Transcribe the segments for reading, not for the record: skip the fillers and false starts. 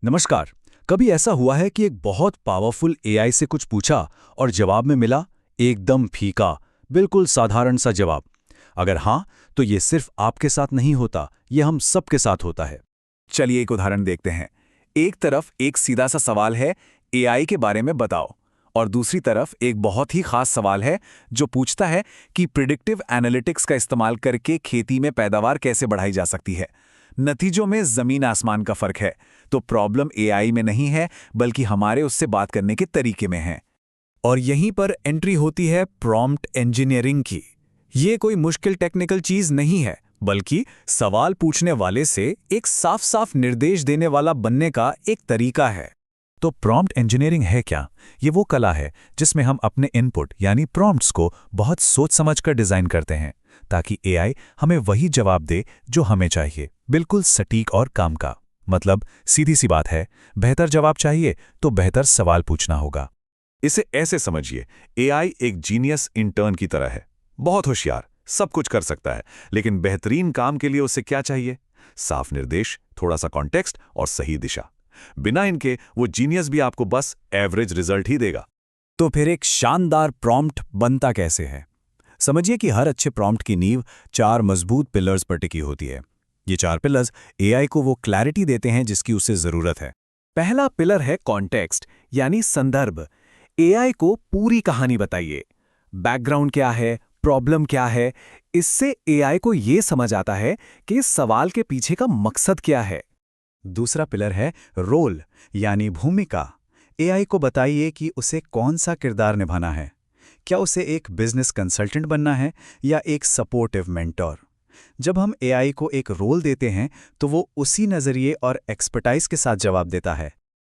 नमस्कार। कभी ऐसा हुआ है कि एक बहुत पावरफुल एआई से कुछ पूछा और जवाब में मिला एकदम फीका, बिल्कुल साधारण सा जवाब? अगर हाँ, तो ये सिर्फ आपके साथ नहीं होता, ये हम सबके साथ होता है। चलिए एक उदाहरण देखते हैं। एक तरफ एक सीधा सा सवाल है, एआई के बारे में बताओ, और दूसरी तरफ एक बहुत ही खास सवाल है जो पूछता है कि प्रिडिक्टिव एनालिटिक्स का इस्तेमाल करके खेती में पैदावार कैसे बढ़ाई जा सकती है। नतीजों में जमीन आसमान का फर्क है। तो प्रॉब्लम एआई में नहीं है, बल्कि हमारे उससे बात करने के तरीके में है। और यहीं पर एंट्री होती है प्रॉम्प्ट इंजीनियरिंग की। ये कोई मुश्किल टेक्निकल चीज नहीं है, बल्कि सवाल पूछने वाले से एक साफ साफ निर्देश देने वाला बनने का एक तरीका है। तो प्रॉम्प्ट इंजीनियरिंग है क्या? ये वो कला है जिसमें हम अपने इनपुट यानी प्रॉम्प्ट्स को बहुत सोच समझकर डिजाइन करते हैं ताकि एआई हमें वही जवाब दे जो हमें चाहिए, बिल्कुल सटीक और काम का। मतलब सीधी सी बात है, बेहतर जवाब चाहिए तो बेहतर सवाल पूछना होगा। इसे ऐसे समझिए, एआई एक जीनियस इंटर्न की तरह है। बहुत होशियार, सब कुछ कर सकता है, लेकिन बेहतरीन काम के लिए उसे क्या चाहिए? साफ निर्देश, थोड़ा सा कॉन्टेक्स्ट और सही दिशा। बिना इनके वो जीनियस भी आपको बस एवरेज रिजल्ट ही देगा। तो फिर एक शानदार प्रॉम्प्ट बनता कैसे है? समझिए कि हर अच्छे प्रॉम्प्ट की नींव 4 मजबूत पिलर्स पर टिकी होती है। ये 4 पिलर्स एआई को वो क्लैरिटी देते हैं जिसकी उसे जरूरत है। पहला पिलर है कॉन्टेक्स्ट, यानी संदर्भ। एआई को पूरी कहानी बताइए। बैकग्राउंड क्या है, प्रॉब्लम क्या है। इससे एआई को ये समझ आता है कि इस सवाल के पीछे का मकसद क्या है। दूसरा पिलर है रोल, यानी भूमिका। एआई को बताइए कि उसे कौन सा किरदार निभाना है। क्या उसे एक बिजनेस कंसल्टेंट बनना है या एक सपोर्टिव मेंटर? जब हम एआई को एक रोल देते हैं तो वो उसी नजरिए और एक्सपर्टाइज के साथ जवाब देता है।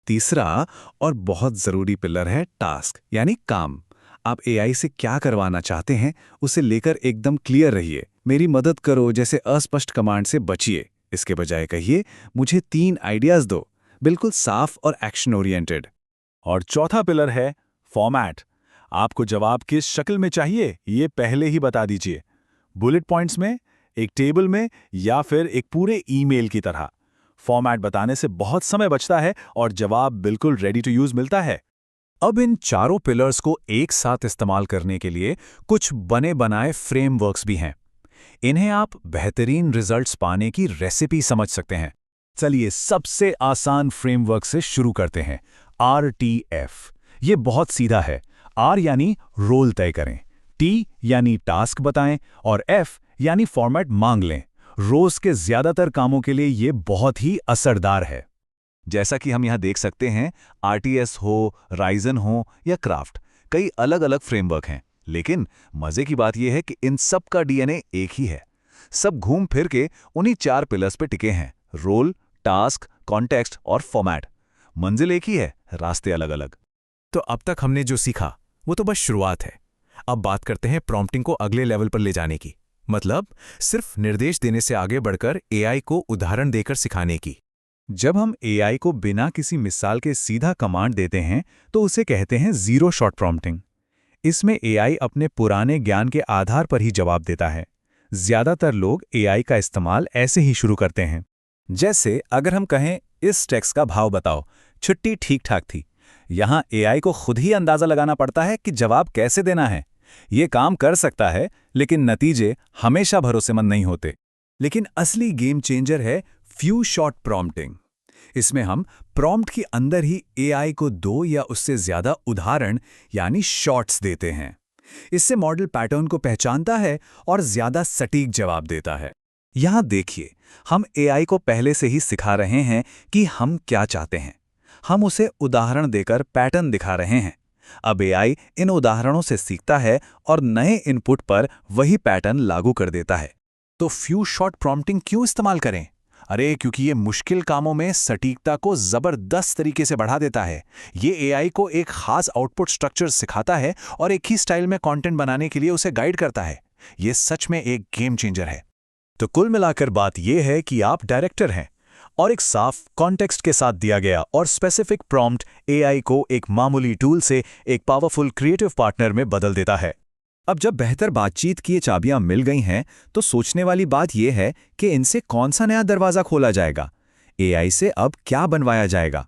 तीसरा और बहुत जरूरी पिलर है टास्क, यानी काम। आप एआई से क्या करवाना चाहते हैं, उसे लेकर एकदम क्लियर रहिए। मेरी मदद करो जैसे अस्पष्ट कमांड से बचिए। इसके बजाय कहिए, मुझे 3 आइडियाज दो, बिल्कुल साफ और एक्शन ओरिएंटेड। और चौथा पिलर है फॉर्मेट। आपको जवाब किस शक्ल में चाहिए, ये पहले ही बता दीजिए। बुलेट पॉइंट्स में, एक टेबल में, या फिर एक पूरे ईमेल की तरह। फॉर्मेट बताने से बहुत समय बचता है और जवाब बिल्कुल रेडी टू यूज मिलता है। अब इन चारों पिलर्स को एक साथ इस्तेमाल करने के लिए कुछ बने बनाए फ्रेमवर्क्स भी हैं। इन्हें आप बेहतरीन रिजल्ट्स पाने की रेसिपी समझ सकते हैं। चलिए सबसे आसान फ्रेमवर्क से शुरू करते हैं, RTF। ये बहुत सीधा है। R यानी रोल तय करें, T यानी टास्क बताएं और F यानी फॉर्मेट मांग लें। रोज के ज्यादातर कामों के लिए ये बहुत ही असरदार है। जैसा कि हम यहाँ देख सकते हैं, RTS हो, राइजन हो या क्राफ्ट, कई अलग अलग फ्रेमवर्क हैं, लेकिन मजे की बात यह है कि इन सब का डीएनए एक ही है। सब घूम फिर के उन्हीं 4 पिलर्स पे टिके हैं: रोल, टास्क, कॉन्टेक्स्ट और फॉर्मेट। मंजिल एक ही है, रास्ते अलग अलग। तो अब तक हमने जो सीखा वो तो बस शुरुआत है। अब बात करते हैं प्रॉम्प्टिंग को अगले लेवल पर ले जाने की। मतलब सिर्फ निर्देश देने से आगे बढ़कर एआई को उदाहरण देकर सिखाने की। जब हम एआई को बिना किसी मिसाल के सीधा कमांड देते हैं तो उसे कहते हैं ज़ीरो शॉट प्रॉम्प्टिंग। इसमें एआई अपने पुराने ज्ञान के आधार पर ही जवाब देता है। ज्यादातर लोग एआई का इस्तेमाल ऐसे ही शुरू करते हैं। जैसे अगर हम कहें इस टैक्स का भाव बताओ, छुट्टी ठीक ठाक थी। यहाँ एआई को खुद ही अंदाजा लगाना पड़ता है कि जवाब कैसे देना है। ये काम कर सकता है, लेकिन नतीजे हमेशा भरोसेमंद नहीं होते। लेकिन असली गेम चेंजर है फ्यू शॉट प्रॉम्प्टिंग। इसमें हम प्रॉम्प्ट के अंदर ही एआई को 2 या उससे ज्यादा उदाहरण यानी शॉट्स देते हैं। इससे मॉडल पैटर्न को पहचानता है और ज्यादा सटीक जवाब देता है। यहाँ देखिए, हम एआई को पहले से ही सिखा रहे हैं कि हम क्या चाहते हैं। हम उसे उदाहरण देकर पैटर्न दिखा रहे हैं। अब एआई इन उदाहरणों से सीखता है और नए इनपुट पर वही पैटर्न लागू कर देता है। तो फ्यू शॉट प्रॉम्प्टिंग क्यों इस्तेमाल करें? अरे क्योंकि ये मुश्किल कामों में सटीकता को जबरदस्त तरीके से बढ़ा देता है। ये एआई को एक खास आउटपुट स्ट्रक्चर सिखाता है और एक ही स्टाइल में कंटेंट बनाने के लिए उसे गाइड करता है। ये सच में एक गेम चेंजर है। तो कुल मिलाकर बात यह है कि आप डायरेक्टर हैं और एक साफ कॉन्टेक्स्ट के साथ दिया गया और स्पेसिफिक प्रॉम्प्ट एआई को एक मामूली टूल से एक पावरफुल क्रिएटिव पार्टनर में बदल देता है। अब जब बेहतर बातचीत की ये चाबियां मिल गई हैं, तो सोचने वाली बात यह है कि इनसे कौन सा नया दरवाजा खोला जाएगा। एआई से अब क्या बनवाया जाएगा।